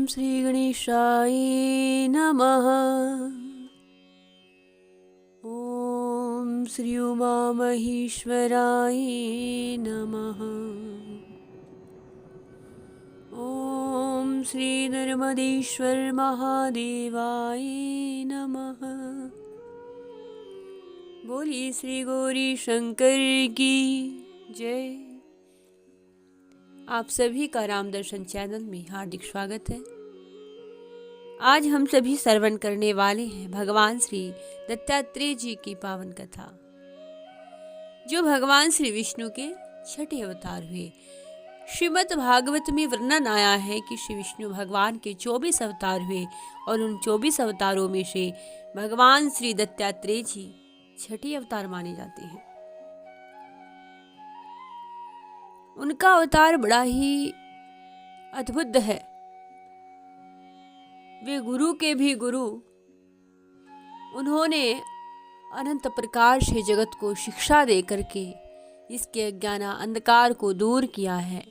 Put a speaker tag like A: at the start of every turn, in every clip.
A: श्री गणेशाय नमः। ओम श्री उमा महेश्वराय नमः। ओम श्री नर्मदेश्वर महादेवाय नमः। बोलिए श्री गौरी शंकर की जय। आप सभी का राम दर्शन चैनल में हार्दिक स्वागत है। आज हम सभी श्रवण करने वाले हैं भगवान श्री दत्तात्रेय जी की पावन कथा, जो भगवान श्री विष्णु के छठे अवतार हुए। श्रीमद् भागवत में वर्णन आया है कि श्री विष्णु भगवान के 24 अवतार हुए और उन 24 अवतारों में से भगवान श्री दत्तात्रेय जी छठे अवतार माने जाते हैं। उनका अवतार बड़ा ही अद्भुत है। वे गुरु के भी गुरु। उन्होंने अनंत प्रकार से जगत को शिक्षा दे करके इसके अज्ञान अंधकार को दूर किया है।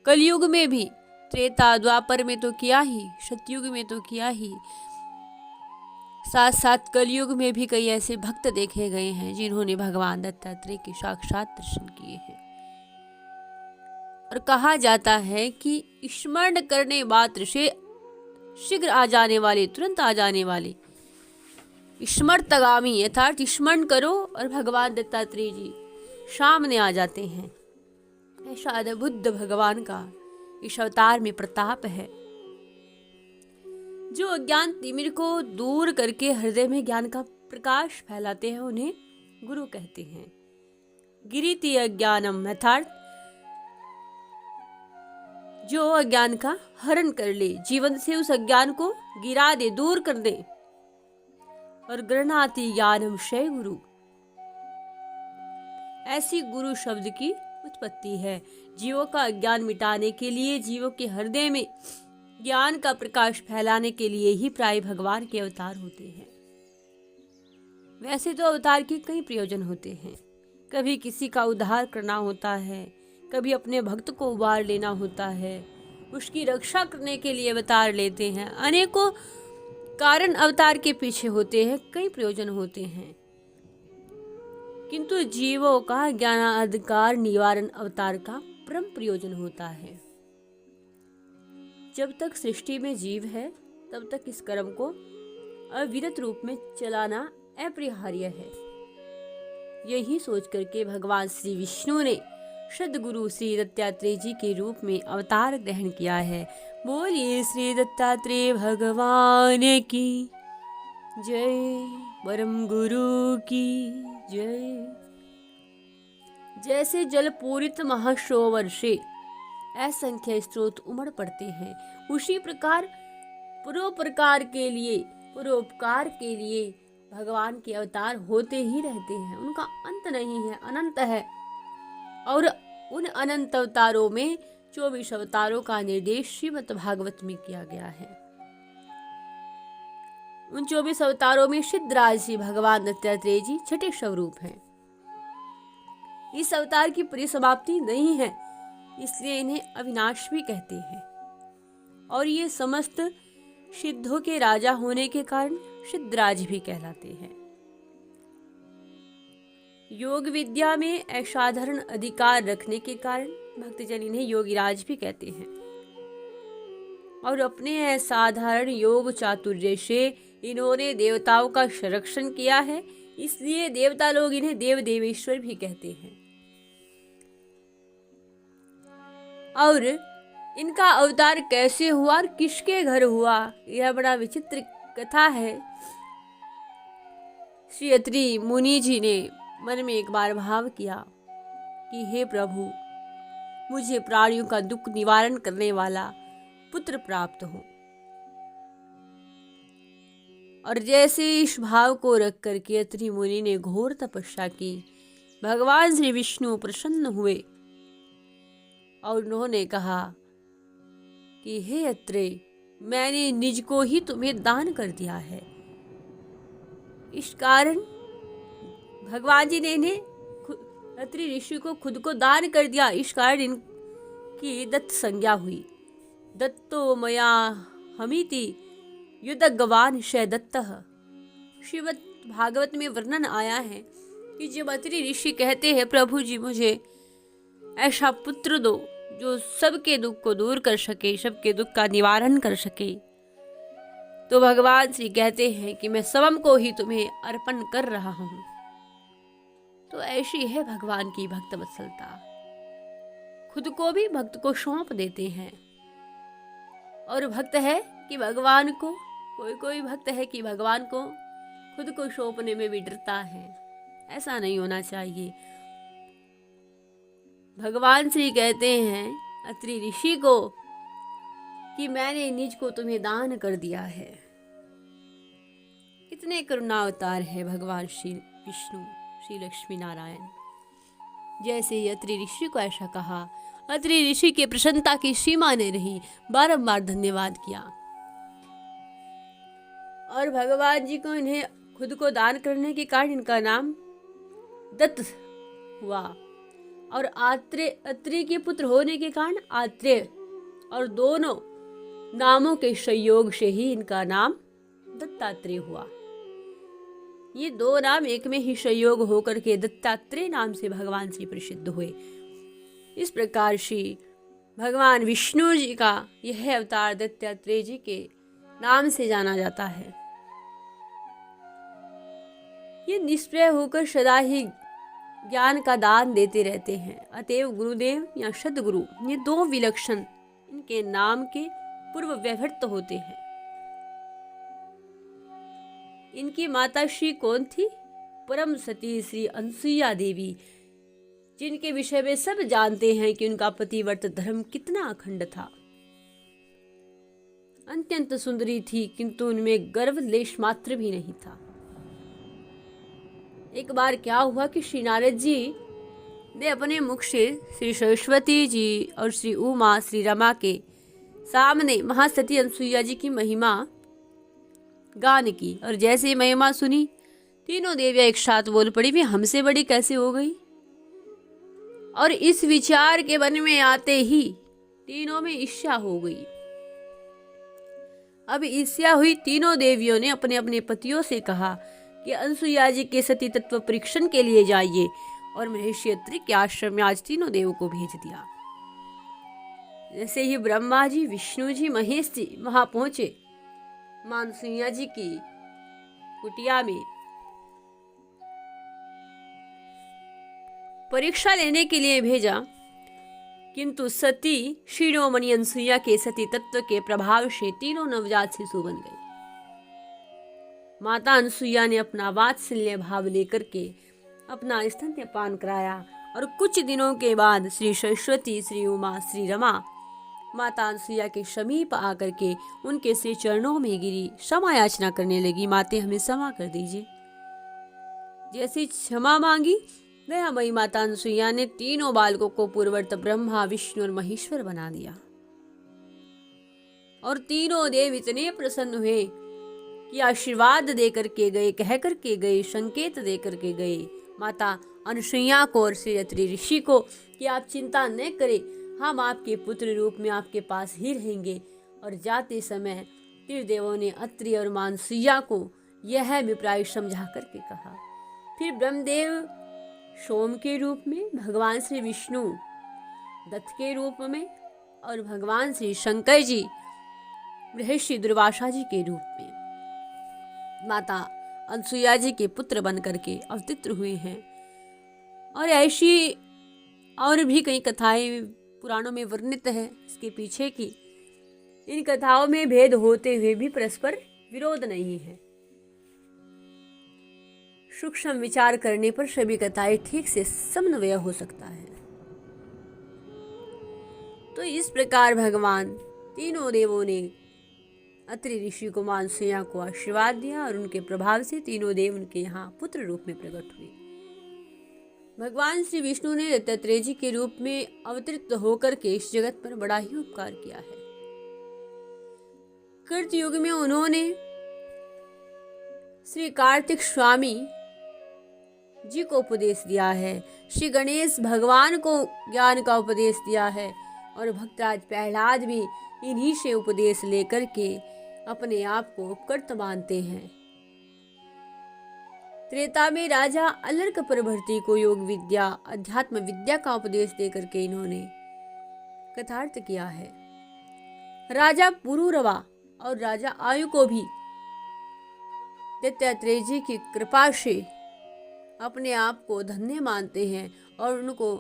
A: कलयुग में भी, त्रेता द्वापर में तो किया ही, सतयुग में तो किया ही, साथ साथ कलयुग में भी कई ऐसे भक्त देखे गए हैं जिन्होंने भगवान दत्तात्रेय के साक्षात दर्शन किए हैं। और कहा जाता है कि स्मरण करने मात्र से शीघ्र आ जाने वाले, तुरंत आ जाने वाले, स्मर्तगामी अर्थात स्मरण करो और भगवान दत्तात्रेय जी सामने आ जाते हैं। ऐसा अद्भुत भगवान का इस अवतार में प्रताप है। जो अज्ञान तिमिर को दूर करके हृदय में ज्ञान का प्रकाश फैलाते हैं, उन्हें गुरु कहते हैं। गिरीति अज्ञानम अर्थात जो अज्ञान का हरण कर ले, जीवन से उस अज्ञान को गिरा दे, दूर कर दे। और गृह्णाति ज्ञानम क्षय गुरु, ऐसी गुरु शब्द की उत्पत्ति है। जीवों का अज्ञान मिटाने के लिए, जीवों के हृदय में ज्ञान का प्रकाश फैलाने के लिए ही प्राय भगवान के अवतार होते हैं। वैसे तो अवतार के कई प्रयोजन होते हैं। कभी किसी का उद्धार करना होता है, कभी अपने भक्त को उबार लेना होता है, उसकी रक्षा करने के लिए अवतार लेते हैं। अनेकों कारण अवतार के पीछे होते हैं, कई प्रयोजन होते हैं। किंतु जीवों का ज्ञान अंधकार निवारण अवतार का परम प्रयोजन होता है। जब तक सृष्टि में जीव है, तब तक इस कर्म को अविरत रूप में चलाना अपरिहार्य है। यही सोच करके भगवान श्री विष्णु ने सद्गुरु श्री दत्तात्रेय जी के रूप में अवतार ग्रहण किया है। बोलिए श्री दत्तात्रेय भगवान की जय, परम गुरु की जय। जैसे जल पूरित महासरोवर से असंख्य स्रोत उमड़ पड़ते हैं, उसी प्रकार परोपकार के लिए भगवान के अवतार होते ही रहते हैं। उनका अंत नहीं है, अनंत है। और उन अनंत अवतारों में 24 अवतारों का निर्देश श्रीमद् भागवत में किया गया है। उन 24 अवतारों में सिद्धराज श्री भगवान दत्तात्रेय जी छठे स्वरूप हैं। इस अवतार की परिसमाप्ति नहीं है, इसलिए इन्हें अविनाश भी कहते हैं। और ये समस्त सिद्धों के राजा होने के कारण सिद्धराज भी कहलाते हैं। योग विद्या में असाधारण अधिकार रखने के कारण भक्तजन इन्हें योगीराज भी कहते हैं। और अपने असाधारण योग चातुर्य से इन्होंने देवताओं का संरक्षण किया है, इसलिए देवता लोग इन्हें देव देवेश्वर भी कहते हैं। और इनका अवतार कैसे हुआ और किसके घर हुआ, यह बड़ा विचित्र कथा है। श्री अत्रि मुनि जी ने मन में एक बार भाव किया कि हे प्रभु, मुझे प्राणियों का दुख निवारण करने वाला पुत्र प्राप्त हो। और जैसे इस भाव को रख करके अत्रि मुनि ने घोर तपस्या की, भगवान श्री विष्णु प्रसन्न हुए और उन्होंने कहा कि हे अत्रे, मैंने निज को ही तुम्हें दान कर दिया है। इस कारण भगवान जी ने इन्हें अत्रि ऋषि को खुद को दान कर दिया। इस कारण इनकी दत्त संज्ञा हुई। दत्तो मया हमीति युदग्गवान शयदत्तः। श्रीमद् भागवत में वर्णन आया है कि जब अत्रि ऋषि कहते हैं, प्रभु जी मुझे ऐसा पुत्र दो जो सबके दुख को दूर कर सके, सबके दुख का निवारण कर सके, तो भगवान श्री कहते हैं कि मैं स्वयं को ही तुम्हें अर्पण कर रहा हूं। तो ऐसी है भगवान की भक्त वत्सलता, खुद को भी भक्त को सौंप देते हैं। और भक्त है कि भगवान को, कोई भक्त है कि भगवान को खुद को सौंपने में भी डरता है। ऐसा नहीं होना चाहिए। भगवान श्री कहते हैं अत्रि ऋषि को कि मैंने निज को तुम्हें दान कर दिया है। कितने करुणावतार है भगवान श्री विष्णु, श्री लक्ष्मी नारायण। जैसे ही अत्रि ऋषि को ऐसा कहा, अत्रि ऋषि की प्रसन्नता की सीमा नहीं रही, बारंबार धन्यवाद किया। और भगवान जी को इन्हें खुद को दान करने के कारण इनका नाम दत्त हुआ। और अत्रि के पुत्र होने के कारण आत्रेय, और दोनों नामों के संयोग से ही इनका नाम दत्तात्रेय हुआ। ये दो नाम एक में ही संयोग होकर के दत्तात्रेय नाम से भगवान श्री प्रसिद्ध हुए। इस प्रकार से भगवान विष्णु जी का यह अवतार दत्तात्रेय जी के नाम से जाना जाता है। ये निष्प्रय होकर सदा ही ज्ञान का दान देते रहते हैं। अतएव गुरुदेव या सदगुरु, ये दो विलक्षण इनके नाम के पूर्व व्यवहृत होते हैं। इनकी माता श्री कौन थी? परम सती श्री अनसुईया देवी, जिनके विषय में सब जानते हैं कि उनका पतिव्रत धर्म कितना अखंड था। अत्यंत सुंदरी थी, किंतु उनमें गर्व लेश मात्र भी नहीं था। एक बार क्या हुआ कि श्री नारद जी ने अपने मुख से श्री सरस्वती जी और श्री उमा, श्री रमा के सामने महासती अनसुईया जी की महिमा गान की। और जैसे ही महिमा सुनी, तीनों देवियां एक साथ बोल पड़ी, वे हमसे बड़ी कैसे हो गई। और इस विचार के मन में आते ही तीनों में ईर्ष्या हो गई। अब ईर्ष्या हुई, तीनों देवियों ने अपने अपने पतियों से कहा कि अनसुईया जी के सती तत्व परीक्षण के लिए जाइए। और महर्षि अत्रि के आश्रम में आज तीनों देवों को भेज दिया। जैसे ही ब्रह्मा जी, विष्णु जी, महेश जी वहां पहुंचे, मां अनसुईया जी की कुटिया में परीक्षा लेने के लिए भेजा, किंतु सती शिरोमणि अनसुईया के सती तत्व के प्रभाव से तीनों नवजात शिशु बन गए। माता अनसुईया ने अपना वात्सल्य भाव लेकर के अपना स्तन्यपान कराया। और कुछ दिनों के बाद श्री सरस्वती, श्री उमा, श्री रमा माता अनसुईया के समीप आकर के उनके श्री चरणों में गिरी, क्षमा याचना करने लगी, माते हमें क्षमा कर दीजिए। जैसी क्षमा मांगी, दयामयी माता अनसुईया ने तीनों बालकों को पूर्ववर्त ब्रह्मा, विष्णु और महेश्वर बना दिया। और तीनों देव इतने प्रसन्न हुए कि आशीर्वाद दे करके गए, कह करके गए, संकेत दे करके गए माता अनसुईया को और श्री अत्रि ऋषि को कि आप चिंता न करें, हम आपके पुत्र रूप में आपके पास ही रहेंगे। और जाते समय त्रिदेवों ने अत्रि और मां अनसुईया को यह अभिप्राय समझा करके कहा। फिर ब्रह्मदेव सोम के रूप में, भगवान श्री विष्णु दत्त के रूप में, और भगवान श्री शंकर जी महर्षि दुर्वासा जी के रूप में माता अनसुईया जी के पुत्र बन करके अवतरित हुए हैं। और ऐसी और भी कई कथाएं पुराणों में वर्णित है इसके पीछे की। इन कथाओं में भेद होते हुए भी परस्पर विरोध नहीं है। सूक्ष्म विचार करने पर सभी कथाएं ठीक से समन्वय हो सकता है। तो इस प्रकार भगवान तीनों देवों ने अत्रि ऋषि को मां अनसुईया को आशीर्वाद दिया और उनके प्रभाव से तीनों देव उनके यहाँ पुत्र रूप में प्रकट हुए। भगवान श्री विष्णु ने दत्तात्रेय जी के रूप में अवतरित होकर के इस जगत पर बड़ा ही उपकार किया है। कृत युग में उन्होंने श्री कार्तिक स्वामी जी को उपदेश दिया है, श्री गणेश भगवान को ज्ञान का उपदेश दिया है, और भक्तराज प्रहलाद भी इन्हीं से उपदेश लेकर के अपने आप को उपकृत मानते हैं। त्रेता में राजा अलर्क प्रभृति को योग विद्या, अध्यात्म विद्या का उपदेश देकर के इन्होंने कथार्थ किया है। राजा पुरूरवा और राजा आयु को भी दत्तात्रेय जी की कृपा से अपने आप को धन्य मानते हैं और उनको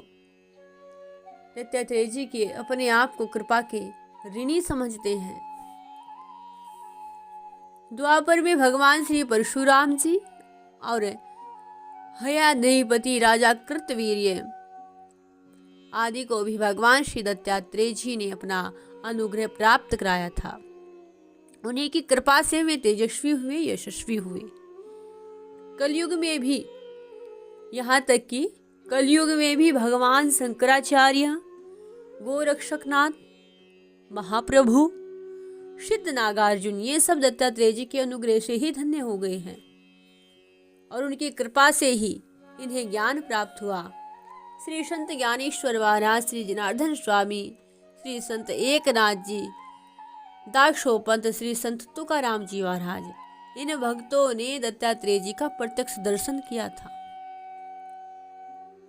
A: दत्तात्रेय जी की अपने आप को कृपा के ऋणी समझते हैं। द्वापर में भगवान श्री परशुराम जी और हयादेहीपति राजा कृतवीर्य आदि को भी भगवान श्री दत्तात्रेय जी ने अपना अनुग्रह प्राप्त कराया था। उन्हीं की कृपा से वे तेजस्वी हुए, यशस्वी हुए। कलयुग में भी, यहाँ तक कि कलयुग में भी भगवान शंकराचार्य, गोरक्षकनाथ, महाप्रभु, सिद्ध नागार्जुन, ये सब दत्तात्रेय जी के अनुग्रह से ही धन्य हो गए हैं और उनकी कृपा से ही इन्हें ज्ञान प्राप्त हुआ। श्री संत ज्ञानेश्वर महाराज, श्री जनार्दन स्वामी, श्री संत एकनाथ जी, दासोपंत, श्री संत तुकाराम जी महाराज, इन भक्तों ने दत्तात्रेय जी का प्रत्यक्ष दर्शन किया था।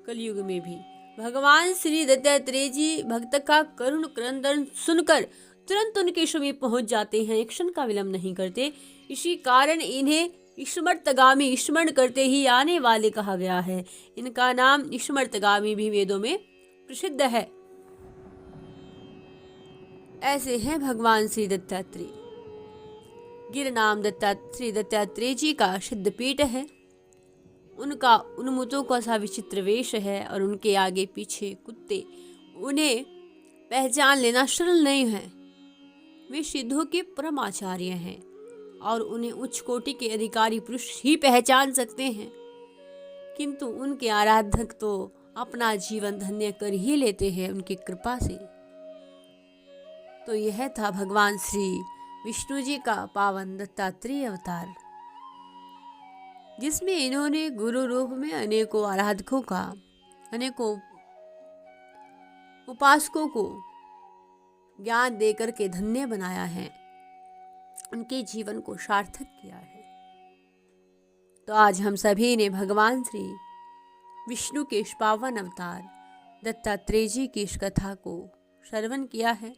A: कलयुग में भी भगवान श्री दत्तात्रेय जी भक्त का करुण क्रंदन सुनकर तुरंत उनके समीप पहुंच जाते हैं, एक क्षण का विलंब नहीं करते। इसी कारण इन्हें ईश्वरतगामी, स्मरण करते ही आने वाले कहा गया है। इनका नाम ईश्वरतगामी भी वेदों में प्रसिद्ध है। ऐसे हैं भगवान श्री दत्तात्रेय। गिर नाम श्री दत्तात्रेय जी का सिद्ध पीठ है। उनका उन्मुतों का सा विचित्र वेश है और उनके आगे पीछे कुत्ते उन्हें पहचान लेना सरल नहीं है। वे सिद्धों के परम आचार्य हैं और उन्हें उच्च कोटि के अधिकारी पुरुष ही पहचान सकते हैं, किंतु उनके आराधक तो अपना जीवन धन्य कर ही लेते हैं उनकी कृपा से। तो यह था भगवान श्री विष्णु जी का पावन दत्तात्रेय अवतार, जिसमें इन्होंने गुरु रूप में अनेकों आराधकों का, अनेकों उपासकों को ज्ञान देकर के धन्य बनाया है, उनके जीवन को सार्थक किया है। तो आज हम सभी ने भगवान श्री विष्णु के इस पावन अवतार दत्तात्रेय जी की इस कथा को श्रवण किया है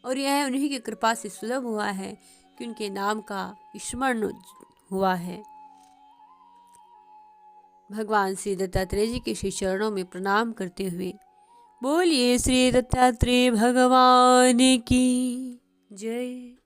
A: और यह उन्हीं की कृपा से सुलभ हुआ है कि उनके नाम का स्मरण हुआ है। भगवान श्री दत्तात्रेय जी के श्री चरणों में प्रणाम करते हुए बोलिए श्री दत्तात्रेय भगवान की जय।